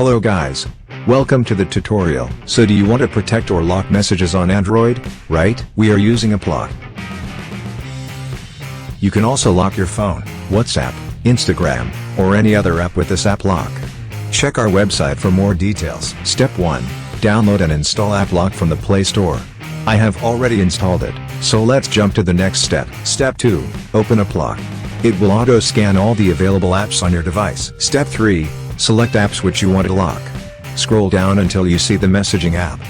Hello guys. Welcome to the tutorial. So do you want to protect or lock messages on Android, right? We are using AppLock. You can also lock your phone, WhatsApp, Instagram, or any other app with this AppLock. Check our website for more details. Step 1. Download and install AppLock from the Play Store. I have already installed it, so let's jump to the next step. Step 2. Open AppLock. It will auto-scan all the available apps on your device. Step 3. Select apps which you want to lock. Scroll down until you see the messaging app.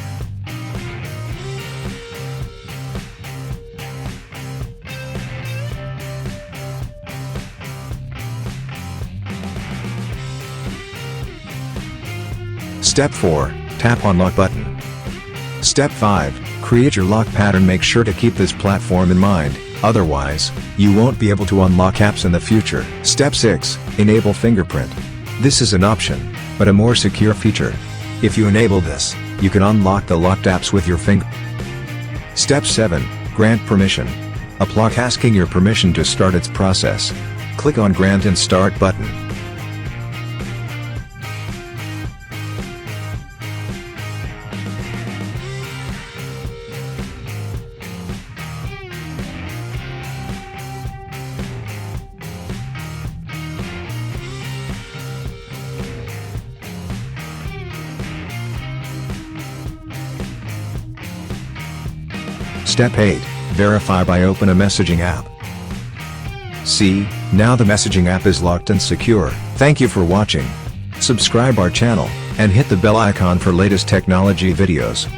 Step 4. Tap on Lock button. Step 5. Create your lock pattern. Make sure to keep this platform in mind, otherwise, you won't be able to unlock apps in the future. Step 6. Enable fingerprint. This is an option, but a more secure feature. If you enable this, you can unlock the locked apps with your finger. Step 7. Grant permission. AppLock asking your permission to start its process. Click on Grant and Start button. Step 8. Verify by open a messaging app. See, now the messaging app is locked and secure. Thank you for watching. Subscribe our channel, and hit the bell icon for latest technology videos.